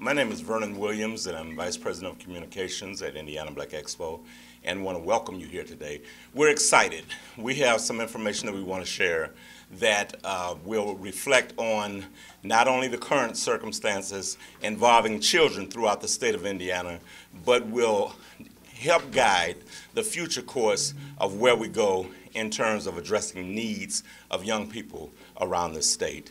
My name is Vernon Williams, and I'm Vice President of Communications at Indiana Black Expo, and want to welcome you here today. We're excited. We have some information that we want to share that will reflect on not only the current circumstances involving children throughout the state of Indiana, but will help guide the future course of where we go in terms of addressing needs of young people around the state.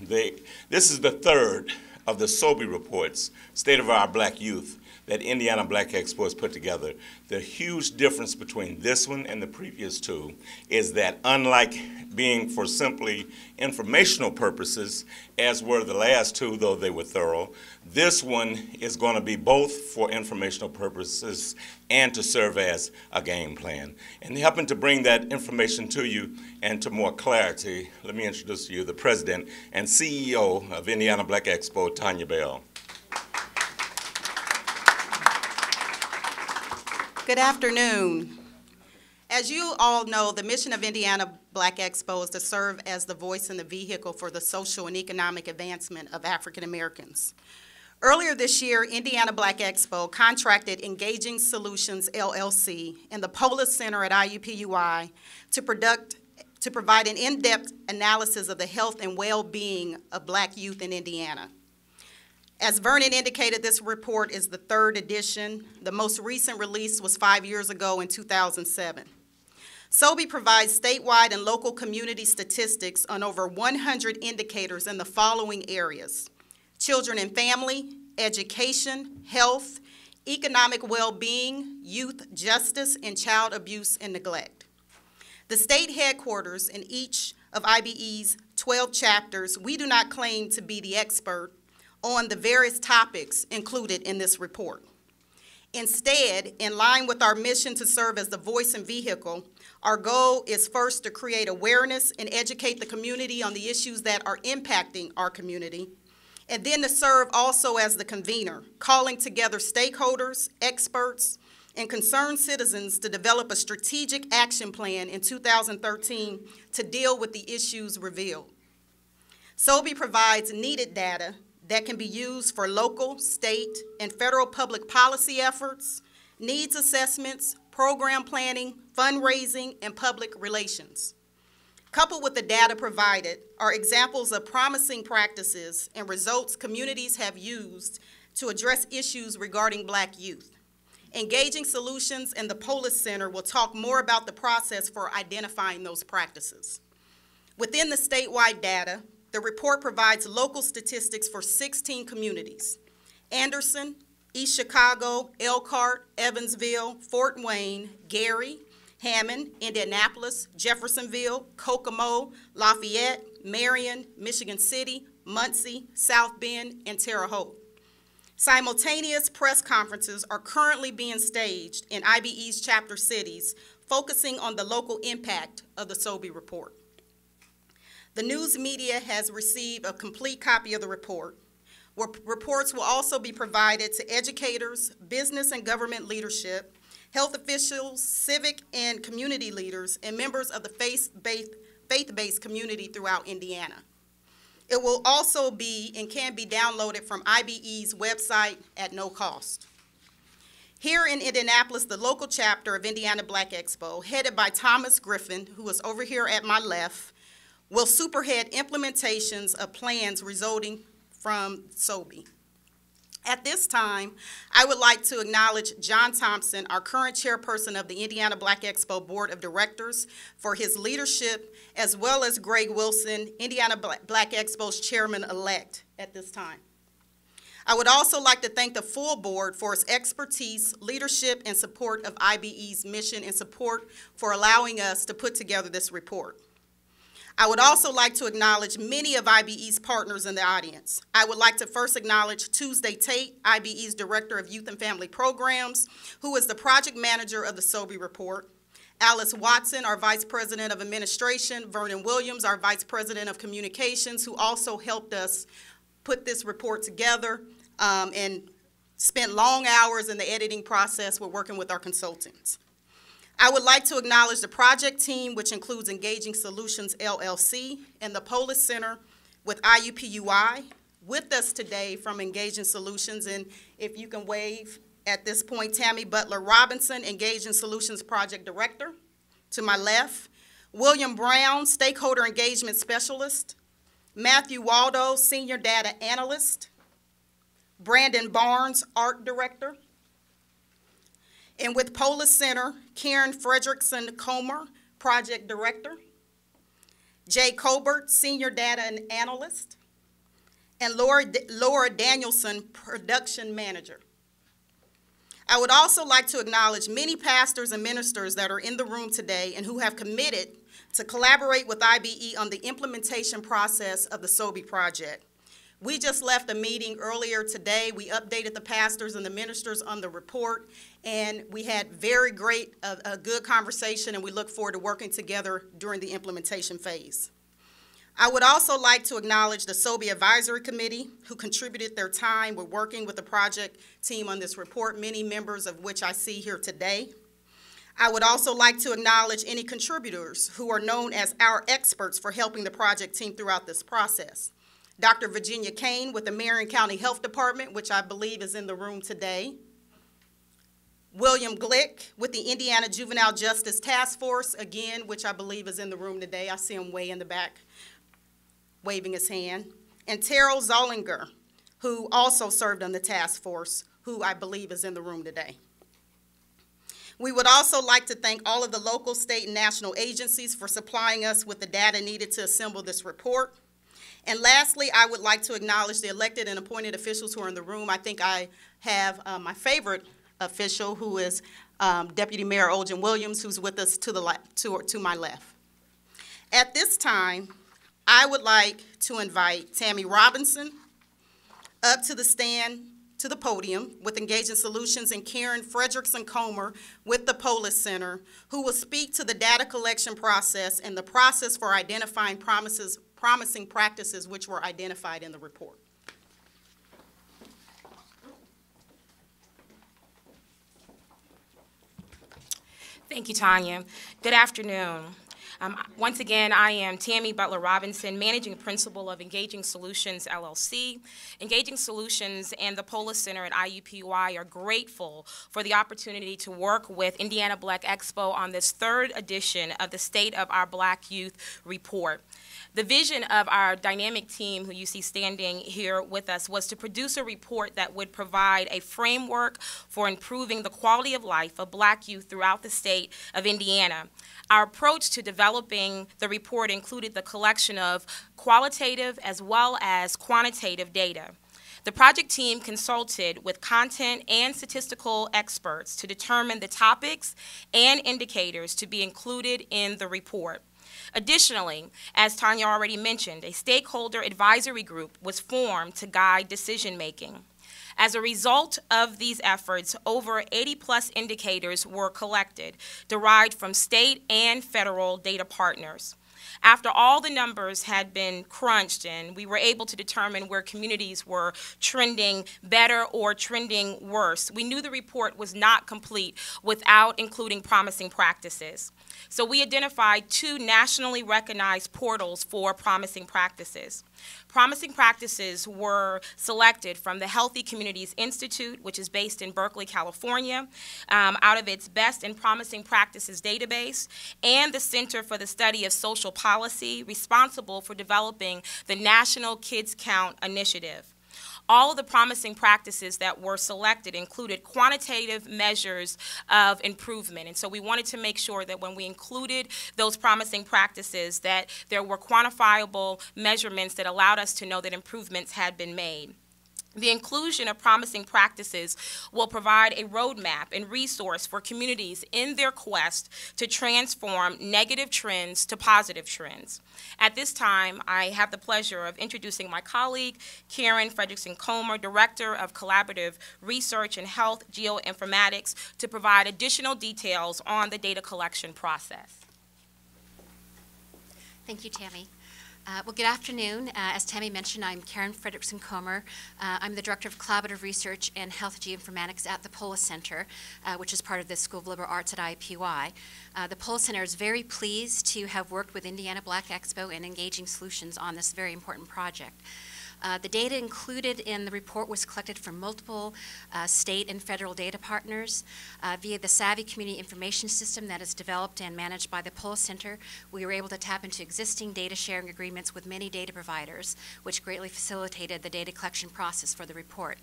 This is the third of the SOBY reports, State of Our Black Youth, that Indiana Black Expo has put together. The huge difference between this one and the previous two is that unlike being for simply informational purposes, as were the last two, though they were thorough, this one is going to be both for informational purposes and to serve as a game plan. And helping to bring that information to you and to more clarity, let me introduce to you the President and CEO of Indiana Black Expo, Tanya Bell. Good afternoon. As you all know, the mission of Indiana Black Expo is to serve as the voice and the vehicle for the social and economic advancement of African Americans. Earlier this year, Indiana Black Expo contracted Engaging Solutions, LLC, and the Polis Center at IUPUI to provide an in-depth analysis of the health and well-being of Black youth in Indiana. As Vernon indicated, this report is the third edition. The most recent release was 5 years ago in 2007. SOBY provides statewide and local community statistics on over 100 indicators in the following areas: children and family, education, health, economic well-being, youth justice, and child abuse and neglect. The state headquarters in each of IBE's 12 chapters, we do not claim to be the expert on the various topics included in this report. Instead, in line with our mission to serve as the voice and vehicle, our goal is first to create awareness and educate the community on the issues that are impacting our community, and then to serve also as the convener, calling together stakeholders, experts, and concerned citizens to develop a strategic action plan in 2013 to deal with the issues revealed. SOBY provides needed data that can be used for local, state, and federal public policy efforts, needs assessments, program planning, fundraising, and public relations. Coupled with the data provided are examples of promising practices and results communities have used to address issues regarding Black youth. Engaging Solutions and the Polis Center will talk more about the process for identifying those practices. Within the statewide data, the report provides local statistics for 16 communities: Anderson, East Chicago, Elkhart, Evansville, Fort Wayne, Gary, Hammond, Indianapolis, Jeffersonville, Kokomo, Lafayette, Marion, Michigan City, Muncie, South Bend, and Terre Haute. Simultaneous press conferences are currently being staged in IBE's chapter cities, focusing on the local impact of the SOBY report. The news media has received a complete copy of the report. Reports will also be provided to educators, business and government leadership, health officials, civic and community leaders, and members of the faith-based community throughout Indiana. It will also be and can be downloaded from IBE's website at no cost. Here in Indianapolis, the local chapter of Indiana Black Expo, headed by Thomas Griffin, who is over here at my left, will superhead implementations of plans resulting from SOBY. At this time, I would like to acknowledge John Thompson, our current chairperson of the Indiana Black Expo Board of Directors, for his leadership, as well as Greg Wilson, Indiana Black Expo's chairman-elect at this time. I would also like to thank the full board for its expertise, leadership, and support of IBE's mission and support for allowing us to put together this report. I would also like to acknowledge many of IBE's partners in the audience. I would like to first acknowledge Tuesday Tate, IBE's Director of Youth and Family Programs, who is the project manager of the SOBY report, Alice Watson, our Vice President of Administration, Vernon Williams, our Vice President of Communications, who also helped us put this report together and spent long hours in the editing process. We're working with our consultants. I would like to acknowledge the project team, which includes Engaging Solutions, LLC, and the Polis Center with IUPUI, With us today from Engaging Solutions, and if you can wave at this point, Tammy Robinson, Engaging Solutions Project Director. To my left, William Brown, Stakeholder Engagement Specialist. Matthew Waldo, Senior Data Analyst. Brandon Barnes, Art Director. And with Polis Center, Karen Frederiksen Comer, Project Director. Jay Colbert, Senior Data Analyst. And Laura Danielson, Production Manager. I would also like to acknowledge many pastors and ministers that are in the room today and who have committed to collaborate with IBE on the implementation process of the SOBY project. We just left a meeting earlier today. We updated the pastors and the ministers on the report, and we had very great, a good conversation, and we look forward to working together during the implementation phase. I would also like to acknowledge the SOBY Advisory Committee, who contributed their time with working with the project team on this report, many members of which I see here today. I would also like to acknowledge any contributors who are known as our experts for helping the project team throughout this process. Dr. Virginia Kane with the Marion County Health Department, which I believe is in the room today. William Glick with the Indiana Juvenile Justice Task Force, again, which I believe is in the room today. I see him way in the back, waving his hand, and Terrell Zollinger, who also served on the task force, who I believe is in the room today. We would also like to thank all of the local, state, and national agencies for supplying us with the data needed to assemble this report. And lastly, I would like to acknowledge the elected and appointed officials who are in the room. I think I have my favorite official, who is Deputy Mayor Oljan Williams, who's with us to my left. At this time, I would like to invite Tammy Robinson up to the stand, to the podium, with Engaging Solutions, and Karen Frederiksen Comer with the Polis Center, who will speak to the data collection process and the process for identifying promising practices which were identified in the report. Thank you, Tanya. Good afternoon. Once again, I am Tammy Butler Robinson, Managing Principal of Engaging Solutions, LLC. Engaging Solutions and the Polis Center at IUPUI are grateful for the opportunity to work with Indiana Black Expo on this third edition of the State of Our Black Youth Report. The vision of our dynamic team, who you see standing here with us, was to produce a report that would provide a framework for improving the quality of life of Black youth throughout the state of Indiana. Our approach to developing the report included the collection of qualitative as well as quantitative data. The project team consulted with content and statistical experts to determine the topics and indicators to be included in the report. Additionally, as Tanya already mentioned, a stakeholder advisory group was formed to guide decision-making. As a result of these efforts, over 80+ indicators were collected, derived from state and federal data partners. After all the numbers had been crunched and we were able to determine where communities were trending better or trending worse, we knew the report was not complete without including promising practices. So we identified 2 nationally recognized portals for promising practices. Promising practices were selected from the Healthy Communities Institute, which is based in Berkeley, California, out of its Best and Promising Practices database, and the Center for the Study of Social Policy, responsible for developing the National Kids Count Initiative. All of the promising practices that were selected included quantitative measures of improvement. And so we wanted to make sure that when we included those promising practices, that there were quantifiable measurements that allowed us to know that improvements had been made. The inclusion of promising practices will provide a roadmap and resource for communities in their quest to transform negative trends to positive trends. At this time, I have the pleasure of introducing my colleague, Karen Frederiksen Comer, Director of Collaborative Research and Health Geoinformatics, to provide additional details on the data collection process. Thank you, Tammy. Well, good afternoon. As Tammy mentioned, I'm Karen Frederiksen Comer. I'm the Director of Collaborative Research and Health Geoinformatics at the Polis Center, which is part of the School of Liberal Arts at IUPUI. The Polis Center is very pleased to have worked with Indiana Black Expo and Engaging Solutions on this very important project. The data included in the report was collected from multiple state and federal data partners. Via the SOBY Community Information System that is developed and managed by the Polis Center, we were able to tap into existing data sharing agreements with many data providers, which greatly facilitated the data collection process for the report.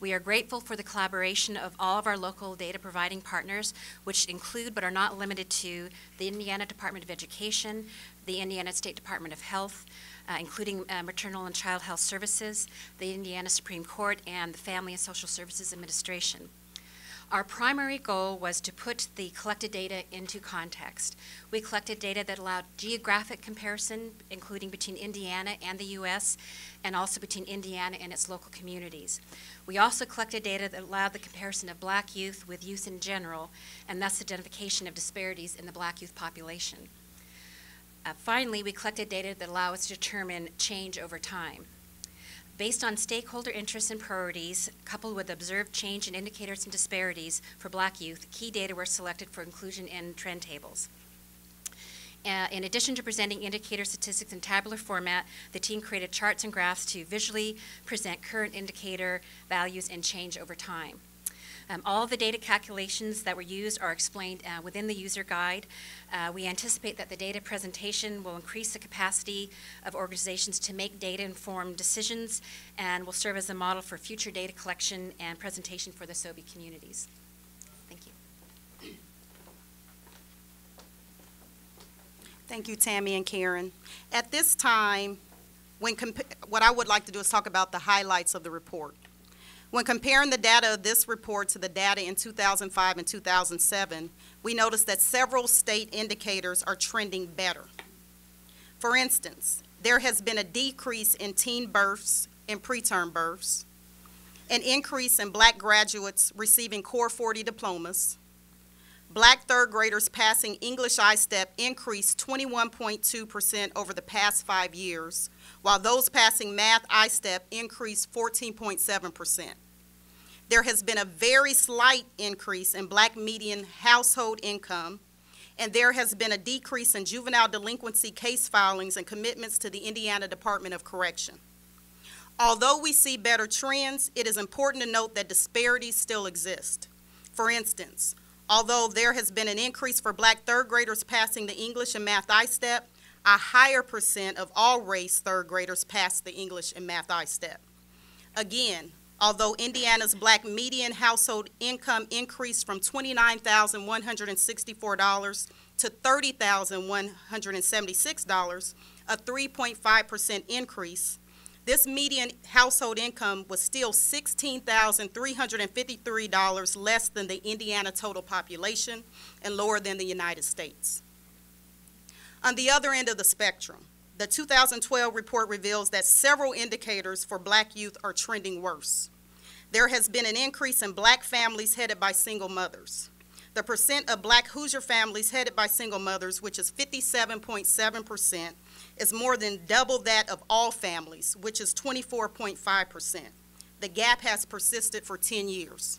We are grateful for the collaboration of all of our local data providing partners, which include but are not limited to the Indiana Department of Education, the Indiana State Department of Health, including Maternal and Child Health Services, the Indiana Supreme Court, and the Family and Social Services Administration. Our primary goal was to put the collected data into context. We collected data that allowed geographic comparison, including between Indiana and the U.S., and also between Indiana and its local communities. We also collected data that allowed the comparison of Black youth with youth in general, and thus identification of disparities in the Black youth population. Finally, we collected data that allow us to determine change over time. Based on stakeholder interests and priorities, coupled with observed change in indicators and disparities for Black youth, key data were selected for inclusion in trend tables. In addition to presenting indicator statistics in tabular format, the team created charts and graphs to visually present current indicator values and change over time. All of the data calculations that were used are explained within the user guide. We anticipate that the data presentation will increase the capacity of organizations to make data-informed decisions and will serve as a model for future data collection and presentation for the SOBY communities. Thank you. Thank you, Tammy and Karen. At this time, what I would like to do is talk about the highlights of the report. When comparing the data of this report to the data in 2005 and 2007, we noticed that several state indicators are trending better. For instance, there has been a decrease in teen births and preterm births, an increase in Black graduates receiving Core 40 diplomas. Black third graders passing English I-STEP increased 21.2% over the past 5 years, while those passing Math I-STEP increased 14.7%. There has been a very slight increase in Black median household income, and there has been a decrease in juvenile delinquency case filings and commitments to the Indiana Department of Correction. Although we see better trends, it is important to note that disparities still exist. For instance, although there has been an increase for Black third graders passing the English and Math I-STEP, a higher percent of all race third graders pass the English and Math I-STEP. Again, although Indiana's Black median household income increased from $29,164 to $30,176, a 3.5% increase, this median household income was still $16,353 less than the Indiana total population and lower than the United States. On the other end of the spectrum, the 2012 report reveals that several indicators for Black youth are trending worse. There has been an increase in Black families headed by single mothers. The percent of Black Hoosier families headed by single mothers, which is 57.7%, is more than double that of all families, which is 24.5%. The gap has persisted for 10 years.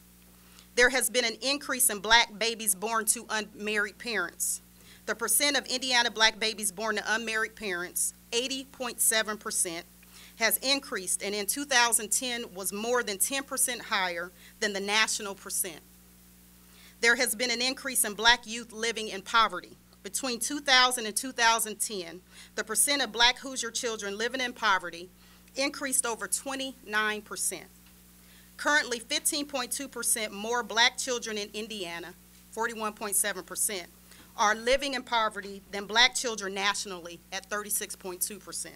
There has been an increase in Black babies born to unmarried parents. The percent of Indiana Black babies born to unmarried parents, 80.7%, has increased, and in 2010 was more than 10% higher than the national percent. There has been an increase in Black youth living in poverty. Between 2000 and 2010, the percent of Black Hoosier children living in poverty increased over 29%. Currently, 15.2% more Black children in Indiana, 41.7%, are living in poverty than Black children nationally at 36.2%.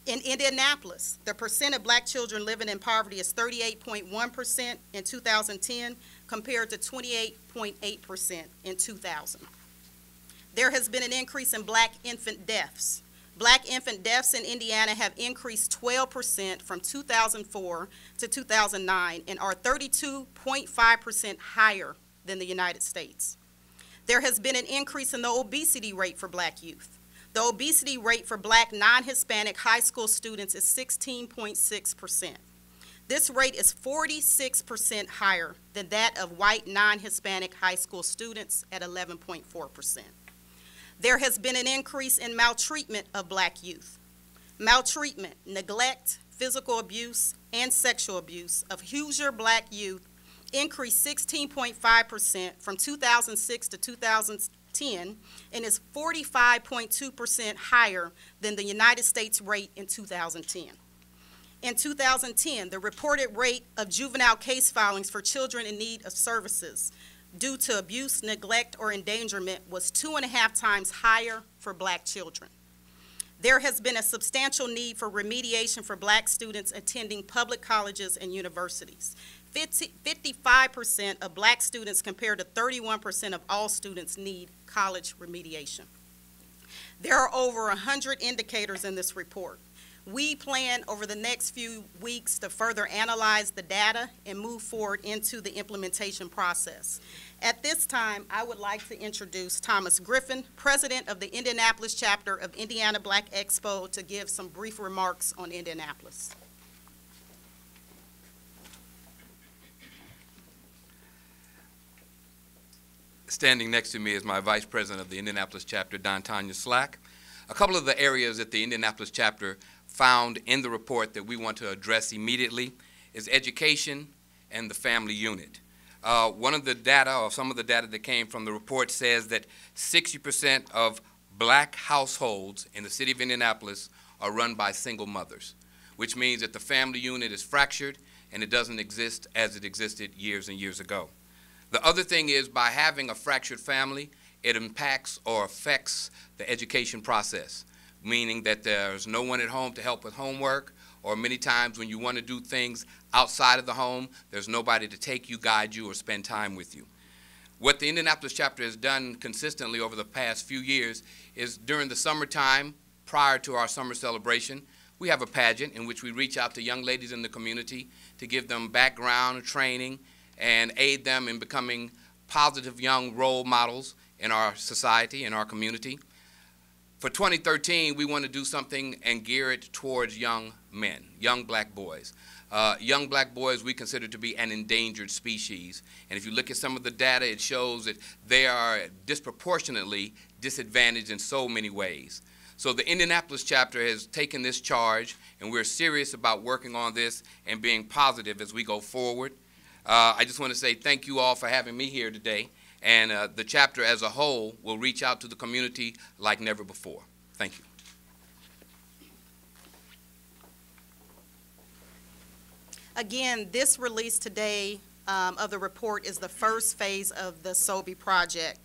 In Indianapolis, the percent of Black children living in poverty is 38.1% in 2010 compared to 28.8% in 2000. There has been an increase in Black infant deaths. Black infant deaths in Indiana have increased 12% from 2004 to 2009 and are 32.5% higher than the United States. There has been an increase in the obesity rate for Black youth. The obesity rate for Black non-Hispanic high school students is 16.6%. This rate is 46% higher than that of white non-Hispanic high school students at 11.4%. There has been an increase in maltreatment of Black youth. Maltreatment, neglect, physical abuse, and sexual abuse of Hoosier Black youth increased 16.5% from 2006 to 2010 and is 45.2% higher than the United States rate in 2010. In 2010, the reported rate of juvenile case filings for children in need of services due to abuse, neglect, or endangerment was 2.5 times higher for Black children. There has been a substantial need for remediation for Black students attending public colleges and universities. 55% of Black students compared to 31% of all students need college remediation. There are over 100 indicators in this report. We plan over the next few weeks to further analyze the data and move forward into the implementation process. At this time, I would like to introduce Thomas Griffin, President of the Indianapolis Chapter of Indiana Black Expo, to give some brief remarks on Indianapolis. Standing next to me is my Vice President of the Indianapolis Chapter, Tanya Slack. A couple of the areas that the Indianapolis Chapter found in the report that we want to address immediately is education and the family unit. One of the data, or some of the data that came from the report, says that 60% of Black households in the city of Indianapolis are run by single mothers, which means that the family unit is fractured and it doesn't exist as it existed years and years ago. The other thing is, by having a fractured family, it impacts or affects the education process, meaning that there's no one at home to help with homework, or many times when you want to do things outside of the home, there's nobody to take you, guide you, or spend time with you. What the Indianapolis Chapter has done consistently over the past few years is during the summertime, prior to our summer celebration, we have a pageant in which we reach out to young ladies in the community to give them background training and aid them in becoming positive young role models in our society, in our community. For 2013, we want to do something and gear it towards young men, young Black boys. Young Black boys we consider to be an endangered species. And if you look at some of the data, it shows that they are disproportionately disadvantaged in so many ways. So the Indianapolis Chapter has taken this charge, and we're serious about working on this and being positive as we go forward. I just want to say thank you all for having me here today, and the chapter as a whole will reach out to the community like never before. Thank you. Again, this release today of the report is the first phase of the SOBY project.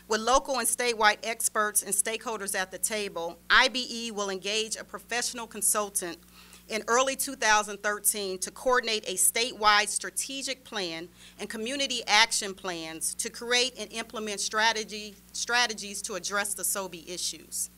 With local and statewide experts and stakeholders at the table, IBE will engage a professional consultant in early 2013 to coordinate a statewide strategic plan and community action plans to create and implement strategies to address the SOBY issues.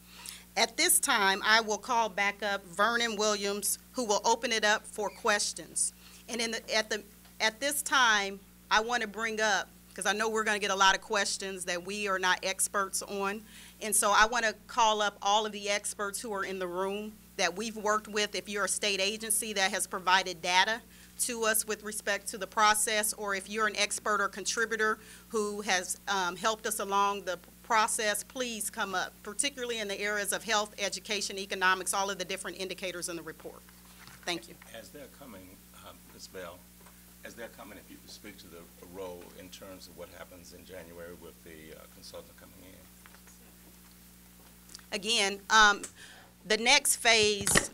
At this time, I will call back up Vernon Williams, who will open it up for questions. And at this time, I want to bring up, because I know we're going to get a lot of questions that we are not experts on, and so I want to call up all of the experts who are in the room that we've worked with. If you're a state agency that has provided data to us with respect to the process, or if you're an expert or contributor who has helped us along the process, please come up, particularly in the areas of health, education, economics, all of the different indicators in the report. Thank you. As they're coming, Ms. Bell, as they're coming, if you could speak to the role in terms of what happens in January with the consultant coming in. Again, the next phase,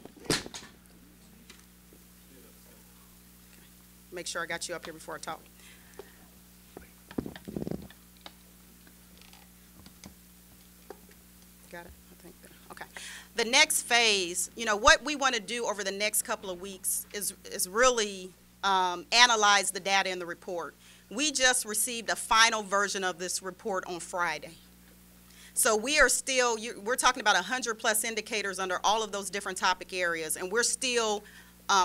make sure I got you up here before I talk. Got it? I think, okay. The next phase, you know, what we want to do over the next couple of weeks is really analyze the data in the report. We just received a final version of this report on Friday. So we are still, we're talking about 100+ indicators under all of those different topic areas, and we're still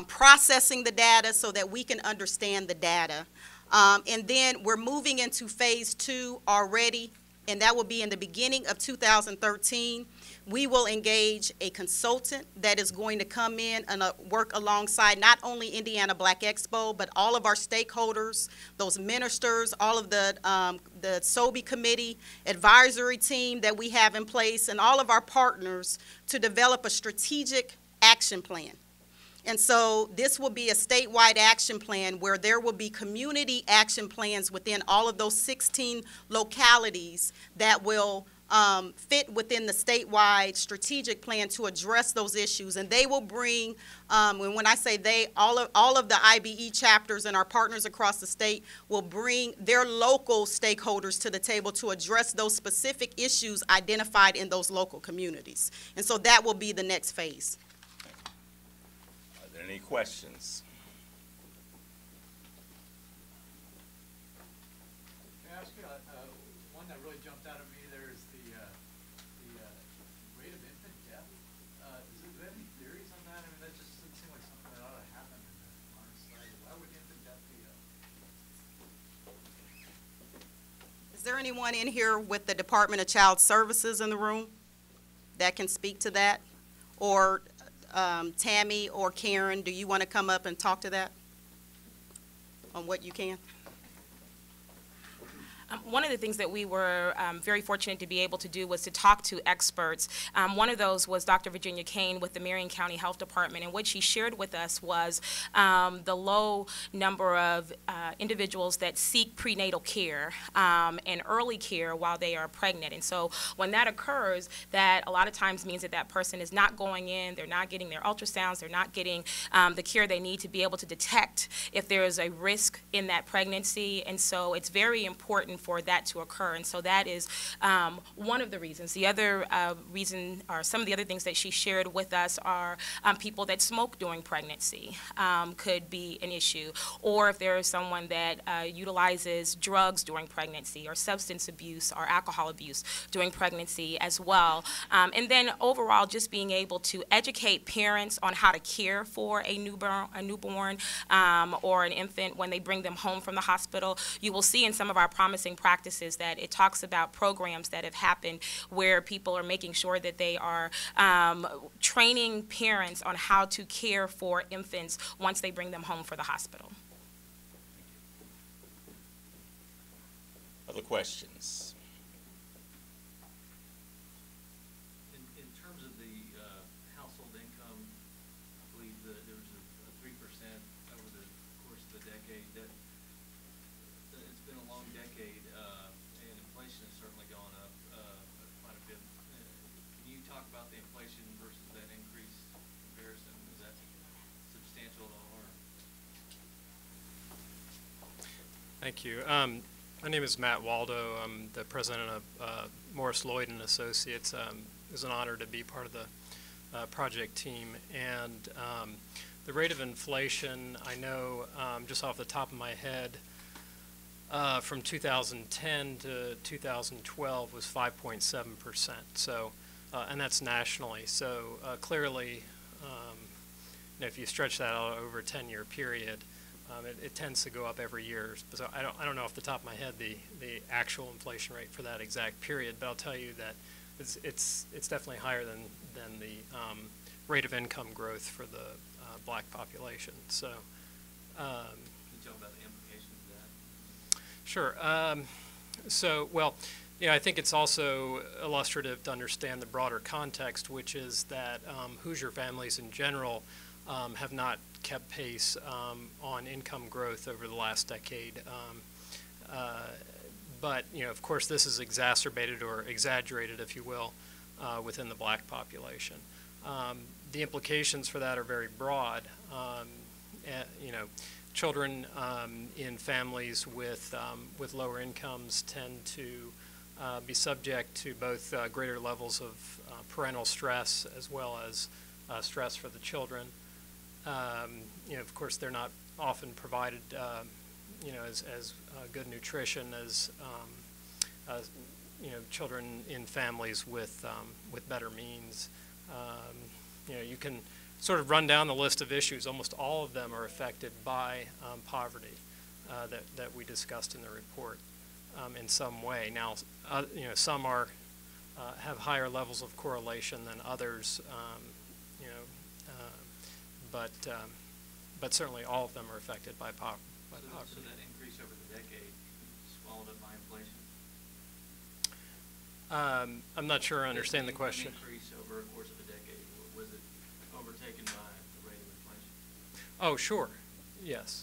processing the data so that we can understand the data. And then we're moving into phase 2 already, and that will be in the beginning of 2013. We will engage a consultant that is going to come in and work alongside not only Indiana Black Expo, but all of our stakeholders, those ministers, all of the SOBY committee, advisory team that we have in place, and all of our partners to develop a strategic action plan. And so this will be a statewide action plan where there will be community action plans within all of those 16 localities that will fit within the statewide strategic plan to address those issues. And they will bring, and when I say they, all of the IBE chapters and our partners across the state will bring their local stakeholders to the table to address those specific issues identified in those local communities. And so that will be the next phase. Are there any questions? Can I ask you, one that really jumped out at me there is the rate of infant death. Do you have any theories on that? I mean, that just doesn't seem like something that ought to happen in our society. Why would infant death be up? Is there anyone in here with the Department of Child Services in the room that can speak to that? Or Tammy or Karen, do you want to come up and talk to that on what you can? One of the things that we were very fortunate to be able to do was to talk to experts. One of those was Dr. Virginia Kane with the Marion County Health Department, and what she shared with us was the low number of individuals that seek prenatal care and early care while they are pregnant. And so when that occurs, that a lot of times means that that person is not going in, they're not getting their ultrasounds, they're not getting the care they need to be able to detect if there is a risk in that pregnancy. And so it's very important for that to occur. And so that is one of the reasons. The other reason, or some of the other things that she shared with us, are people that smoke during pregnancy could be an issue, or if there is someone that utilizes drugs during pregnancy, or substance abuse or alcohol abuse during pregnancy as well. And then overall, just being able to educate parents on how to care for a newborn or an infant when they bring them home from the hospital. You will see in some of our promising practices that it talks about programs that have happened where people are making sure that they are training parents on how to care for infants once they bring them home for the hospital. Other questions? In terms of the household income, I believe that there was a 3% over the course of the decade. That it's been a long decade, and inflation has certainly gone up quite a bit. Can you talk about the inflation versus that increase comparison? Is that substantial at all? Or? Thank you. My name is Matt Waldo. I'm the president of Morris Lloyd and Associates. It was an honor to be part of the project team. And the rate of inflation, I know just off the top of my head, from 2010 to 2012 was 5.7%. So, and that's nationally. So clearly, if you stretch that out over a 10-year period, it tends to go up every year. So I don't know off the top of my head the actual inflation rate for that exact period, but I'll tell you that it's definitely higher than the rate of income growth for the black population. So. Can you talk about the implications of that? Sure. So, well, I think it's also illustrative to understand the broader context, which is that Hoosier families in general have not kept pace on income growth over the last decade. But, of course, this is exacerbated or exaggerated, if you will, within the black population. The implications for that are very broad. Children in families with lower incomes tend to be subject to both greater levels of parental stress as well as stress for the children. Of course, they're not often provided, as good nutrition as children in families with better means. You can sort of run down the list of issues. Almost all of them are affected by poverty that we discussed in the report in some way. Now, some are have higher levels of correlation than others. But certainly all of them are affected by poverty. So that increase over the decade swallowed up by inflation? I'm not sure I understand the question. Increase over a course of a decade, was it overtaken by the rate of inflation? Oh, sure. Yes.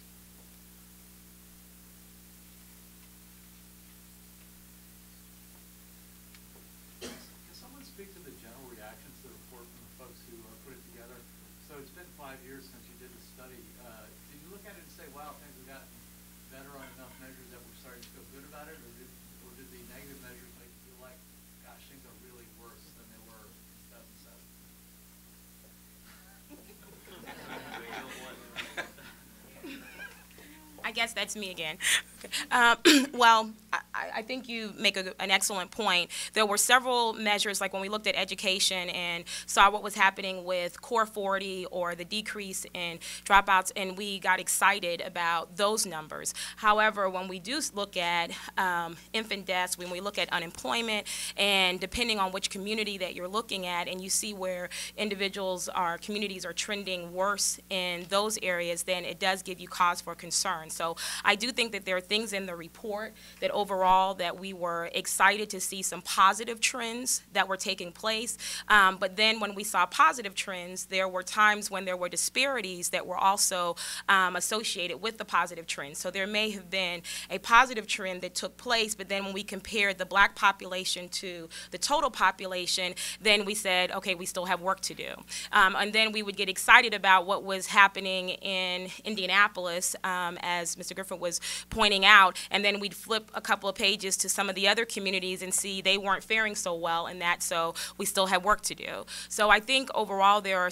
Can someone speak to the general reaction to the report from the folks who put it together? So it's been 5 years since you did the study. Did you look at it and say, wow, things have gotten better on enough measures that we're starting to feel good about it? Or did the negative measures make you feel like, gosh, things are really worse than they were in 2007? I guess that's me again. Well, I think you make an excellent point. There were several measures, like when we looked at education and saw what was happening with Core 40 or the decrease in dropouts, and we got excited about those numbers. However, when we do look at infant deaths, when we look at unemployment, and depending on which community that you're looking at, and you see where individuals or communities are trending worse in those areas, then it does give you cause for concern. So I do think that there are things in the report that overall that we were excited to see some positive trends that were taking place. But then when we saw positive trends, there were times when there were disparities that were also associated with the positive trends. So there may have been a positive trend that took place, but then when we compared the black population to the total population, then we said, okay, we still have work to do. And then we would get excited about what was happening in Indianapolis, as Mr. Griffin was pointing out, and then we'd flip a couple of pages to some of the other communities and see they weren't faring so well in that, so we still have work to do. So I think overall there are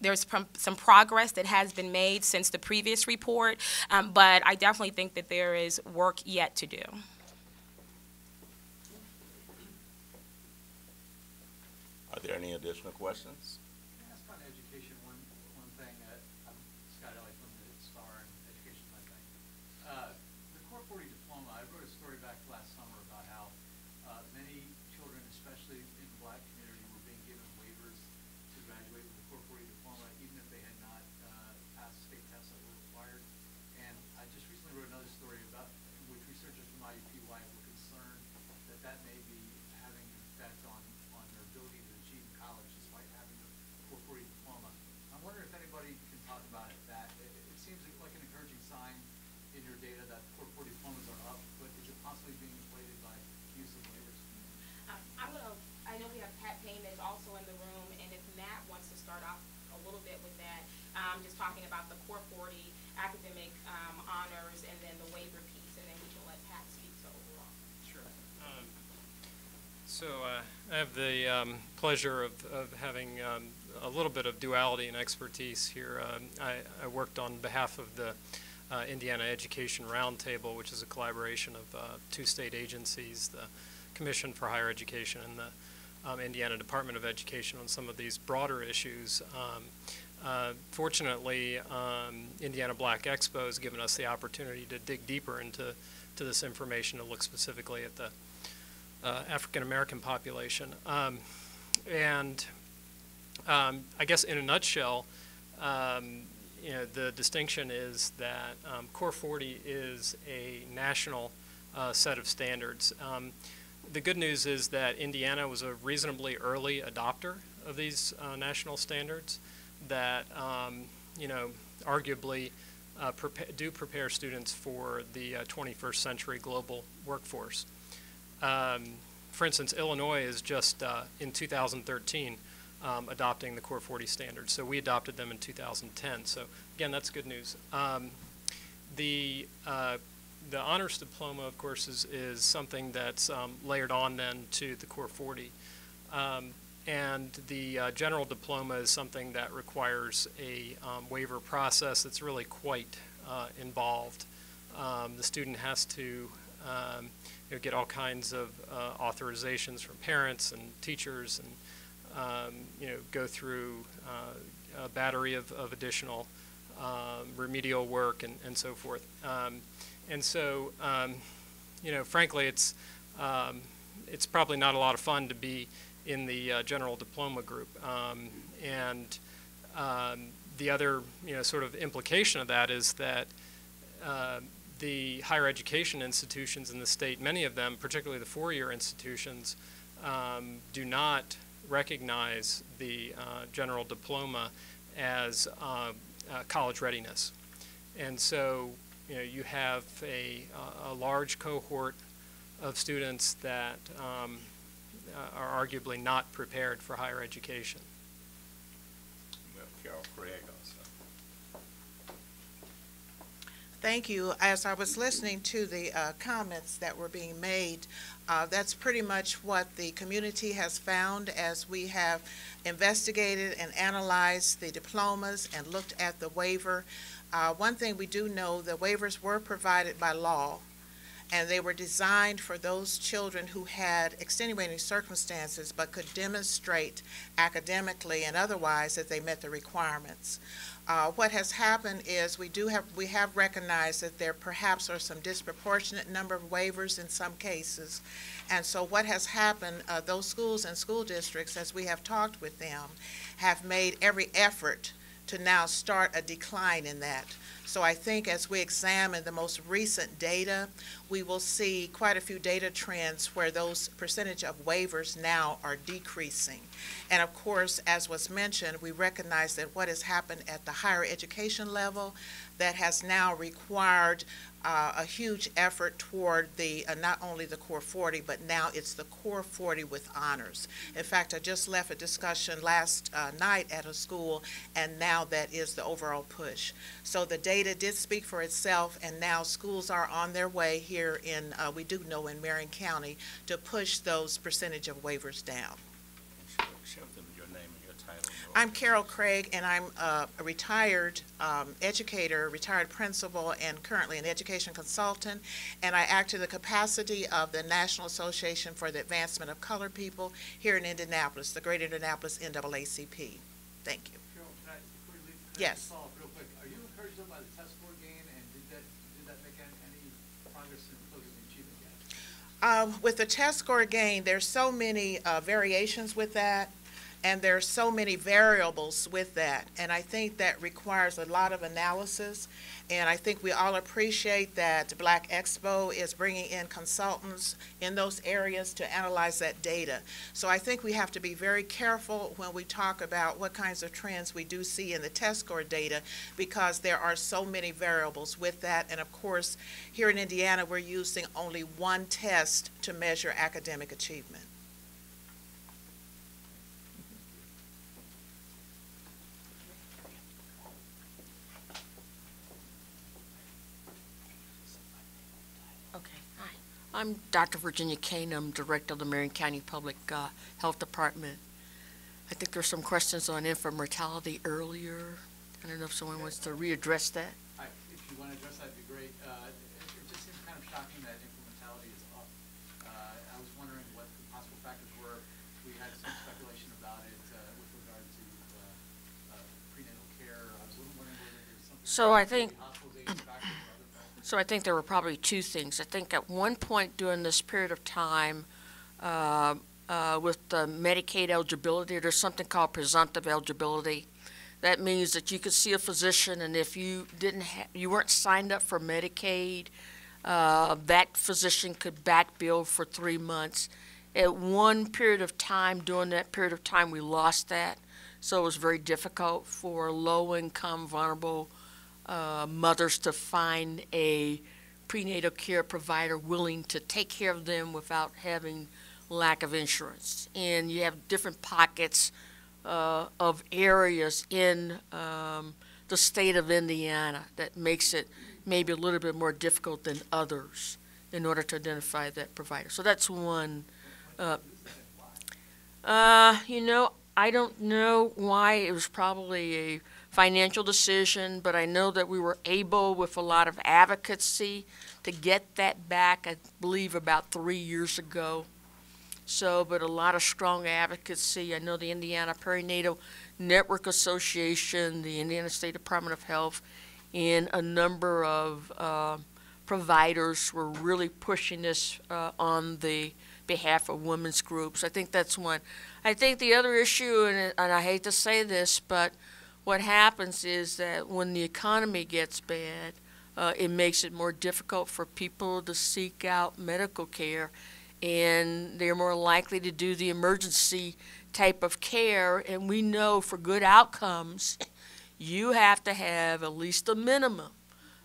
there's some progress that has been made since the previous report, but I definitely think that there is work yet to do. Are there any additional questions? Can I ask on education one thing? I'm Scott Elliott from the Star, and education is my thing. The Core 40 diploma, I wrote a story back last summer about how many children, especially in the black community, were being given waivers to graduate with the Core 40 diploma, even if they had not passed state tests that were required. And I just recently wrote another story about which researchers from IUPUI were concerned that that may be having an effect on their ability to achieve college despite having the Core 40 diploma. I'm wondering if anybody can talk about that. It seems like an encouraging sign in your data that Core 40 diplomas are up, but is it possibly being inflated by use of waivers? I know we have Pat Payne that's also in the room, and if Matt wants to start off a little bit with that, just talking about the Core 40 academic honors and then the waiver piece, and then we can let Pat speak to overall. Sure. So I have the pleasure of having a little bit of duality and expertise here. I worked on behalf of the Indiana Education Roundtable, which is a collaboration of two state agencies, the Commission for Higher Education and the Indiana Department of Education, on some of these broader issues. Fortunately, Indiana Black Expo has given us the opportunity to dig deeper into this information, to look specifically at the African American population. And I guess in a nutshell, the distinction is that Core 40 is a national set of standards. The good news is that Indiana was a reasonably early adopter of these national standards that, arguably do prepare students for the 21st century global workforce. For instance, Illinois is just in 2013 adopting the Core 40 standards. So we adopted them in 2010. So again, that's good news. The honors diploma, of course, is something that's layered on then to the Core 40. And the general diploma is something that requires a waiver process that's really quite involved. The student has to get all kinds of authorizations from parents and teachers, and go through a battery of additional remedial work and so forth. And so, frankly, it's probably not a lot of fun to be in the general diploma group. And the other, sort of implication of that is that the higher education institutions in the state, many of them, particularly the four-year institutions, do not recognize the general diploma as college readiness. And so, you know, you have a large cohort of students that are arguably not prepared for higher education. Well, Carol Craig also. Thank you. As I was listening to the comments that were being made, that's pretty much what the community has found as we have investigated and analyzed the diplomas and looked at the waiver. One thing we do know, the waivers were provided by law, and they were designed for those children who had extenuating circumstances but could demonstrate academically and otherwise that they met the requirements. What has happened is we have recognized that there perhaps are some disproportionate number of waivers in some cases. And so what has happened, those schools and school districts, as we have talked with them, have made every effort to now start a decline in that. So I think as we examine the most recent data, we will see quite a few data trends where those percentage of waivers now are decreasing. And of course, as was mentioned, we recognize that what has happened at the higher education level that has now required a huge effort toward the not only the Core 40, but now it's the Core 40 with honors. In fact, I just left a discussion last night at a school, and now that is the overall push. So the data did speak for itself, and now schools are on their way here in, we do know in Marion County, to push those percentage of waivers down. Show them your name and your title. I'm Carol Craig, and I'm a retired educator, retired principal, and currently an education consultant. And I act in the capacity of the National Association for the Advancement of Colored People here in Indianapolis, the Greater Indianapolis NAACP. Thank you. Carol, can I, before you leave, can I Yes. just follow up real quick? Are you encouraged though by the test score gain, and did that make any progress in closing the achievement gap? With the test score gain, there's so many variations with that, and there's so many variables with that, and I think that requires a lot of analysis. And I think we all appreciate that Black Expo is bringing in consultants in those areas to analyze that data. So I think we have to be very careful when we talk about what kinds of trends we do see in the test score data, because there are so many variables with that. And of course, here in Indiana, we're using only one test to measure academic achievement. I'm Dr. Virginia Kane. I'm Director of the Marion County Public Health Department. I think there's some questions on infant mortality earlier. I don't know if someone wants to readdress that. If you want to address that, would be great. It just seems kind of shocking that infant mortality is up. I was wondering what the possible factors were. We had some speculation about it with regard to prenatal care. I was wondering whether there's something. So I think. Hospitalization factors or other factors. So I think there were probably two things. I think at one point during this period of time, with the Medicaid eligibility, there's something called presumptive eligibility. That means that you could see a physician, and if you you weren't signed up for Medicaid, that physician could back bill for 3 months. At one period of time, during that period of time, we lost that. So it was very difficult for low-income, vulnerable mothers to find a prenatal care provider willing to take care of them without having lack of insurance. And you have different pockets of areas in the state of Indiana that makes it maybe a little bit more difficult than others in order to identify that provider. So that's one. You know, I don't know why. It was probably a financial decision, but I know that we were able, with a lot of advocacy, to get that back, I believe, about 3 years ago. So, but a lot of strong advocacy. I know the Indiana Perinatal Network Association, the Indiana State Department of Health, and a number of providers were really pushing this on the behalf of women's groups. I think that's one. I think the other issue, and I hate to say this, but what happens is that when the economy gets bad, it makes it more difficult for people to seek out medical care, and they're more likely to do the emergency type of care. And we know for good outcomes, you have to have at least a minimum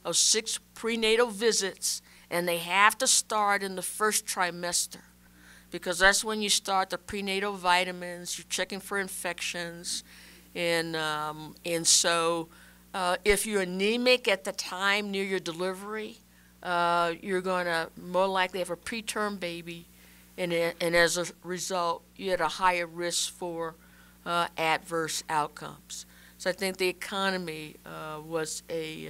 of 6 prenatal visits, and they have to start in the first trimester, because that's when you start the prenatal vitamins, you're checking for infections, and so if you're anemic at the time near your delivery, you're going to more likely have a preterm baby, and as a result, you had a higher risk for adverse outcomes. So I think the economy was a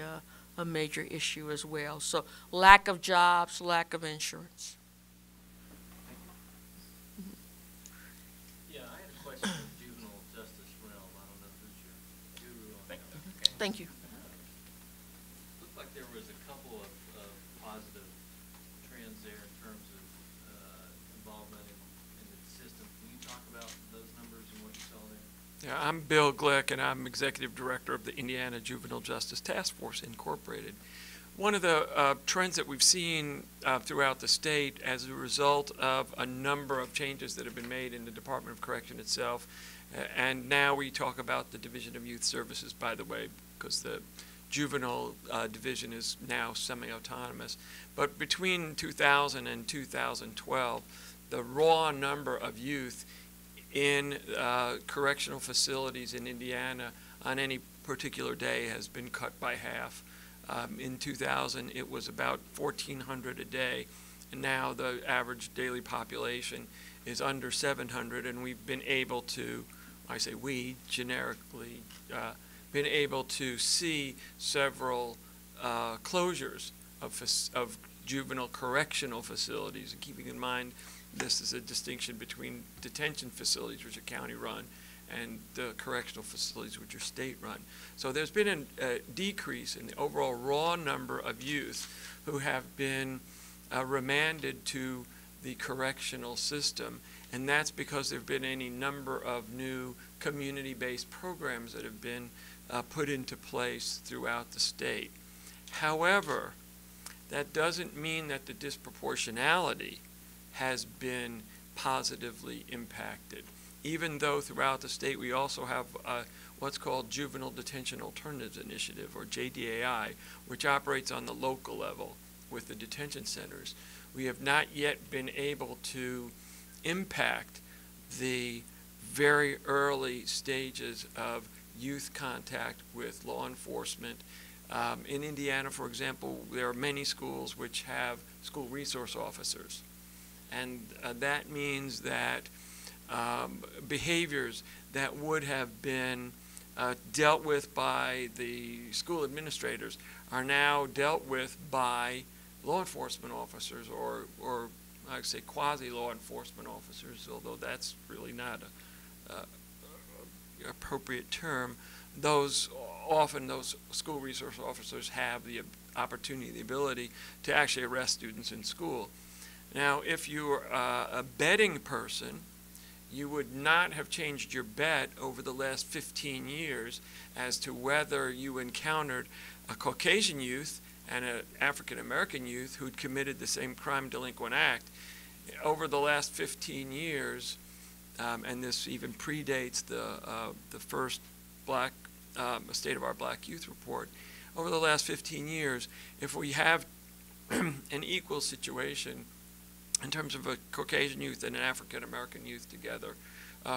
major issue as well. So lack of jobs, lack of insurance. Yeah, I had a question in the juvenile justice realm. I don't know who's your guru on that. Okay. Thank you. Looked like there was a couple of positive trends there in terms of involvement in the system. Can you talk about those numbers and what you saw there? Yeah, I'm Bill Glick, and I'm Executive Director of the Indiana Juvenile Justice Task Force, Incorporated. One of the trends that we've seen throughout the state as a result of a number of changes that have been made in the Department of Correction itself, and now we talk about the Division of Youth Services, by the way, because the juvenile division is now semi-autonomous. But between 2000 and 2012, the raw number of youth in correctional facilities in Indiana on any particular day has been cut by half. In 2000, it was about 1,400 a day, and now the average daily population is under 700, and we've been able to, I say we, generically, been able to see several closures of juvenile correctional facilities, and keeping in mind this is a distinction between detention facilities, which are county-run, and the correctional facilities, which are state-run. So there's been a decrease in the overall raw number of youth who have been remanded to the correctional system, and that's because there have been any number of new community-based programs that have been put into place throughout the state. However, that doesn't mean that the disproportionality has been positively impacted, even though throughout the state we also have what's called Juvenile Detention Alternatives Initiative, or JDAI, which operates on the local level with the detention centers. We have not yet been able to impact the very early stages of youth contact with law enforcement. In Indiana, for example, there are many schools which have school resource officers. And that means that behaviors that would have been dealt with by the school administrators are now dealt with by law enforcement officers, or I'd say quasi-law enforcement officers, although that's really not an appropriate term. Often those school resource officers have the opportunity, the ability to actually arrest students in school. Now, if you're a betting person, you would not have changed your bet over the last 15 years as to whether you encountered a Caucasian youth and an African-American youth who'd committed the same crime delinquent act. Over the last 15 years, and this even predates the first State of Our Black Youth report, over the last 15 years, if we have an equal situation in terms of a Caucasian youth and an African-American youth together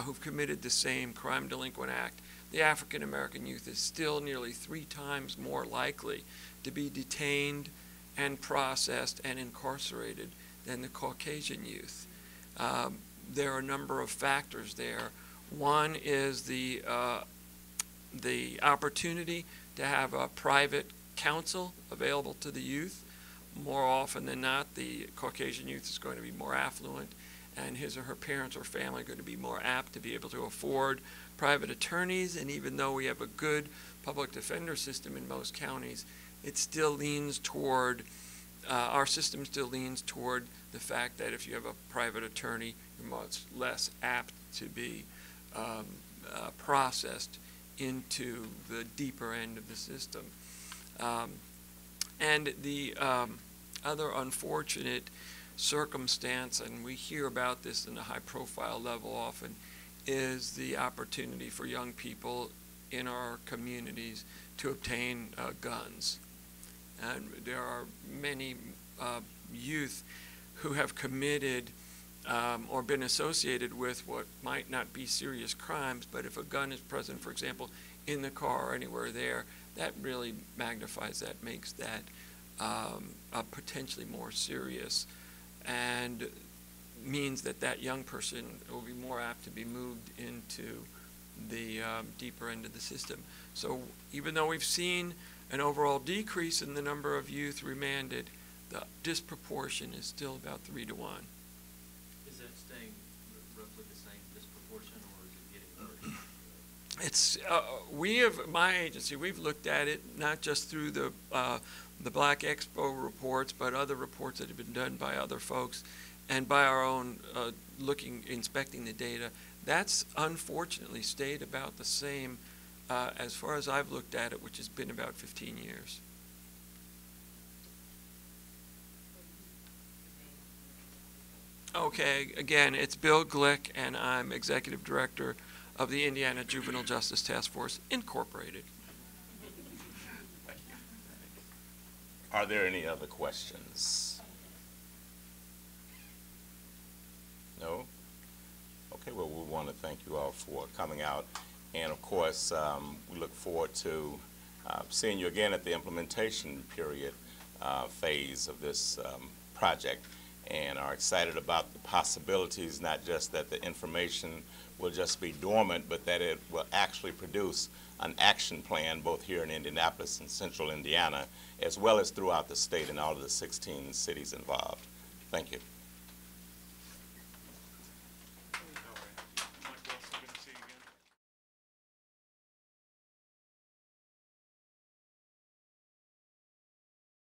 who've committed the same crime delinquent act, the African-American youth is still nearly 3 times more likely to be detained and processed and incarcerated than the Caucasian youth. There are a number of factors there. One is the opportunity to have a private counsel available to the youth. More often than not, the Caucasian youth is going to be more affluent, and his or her parents or family are going to be more apt to be able to afford private attorneys. And even though we have a good public defender system in most counties, it still leans toward, our system still leans toward the fact that if you have a private attorney, you're much less apt to be processed into the deeper end of the system. And the other unfortunate circumstance, and we hear about this in a high-profile level often, is the opportunity for young people in our communities to obtain guns. And there are many youth who have committed or been associated with what might not be serious crimes, but if a gun is present, for example, in the car or anywhere there, that really magnifies that, makes that potentially more serious, and means that that young person will be more apt to be moved into the deeper end of the system. So even though we've seen an overall decrease in the number of youth remanded, the disproportion is still about 3 to 1. Is that staying roughly the same disproportion, or is it getting worse? It's we have, my agency, we've looked at it not just through the Black Expo reports, but other reports that have been done by other folks, and by our own inspecting the data. That's unfortunately stayed about the same as far as I've looked at it, which has been about 15 years. Okay, again, it's Bill Glick, and I'm Executive Director of the Indiana Juvenile Justice Task Force, Incorporated. Are there any other questions? No? Okay, well, we want to thank you all for coming out. And of course, we look forward to seeing you again at the implementation period phase of this project, and are excited about the possibilities, not just that the information will just be dormant, but that it will actually produce an action plan both here in Indianapolis and central Indiana, as well as throughout the state and all of the 16 cities involved. Thank you.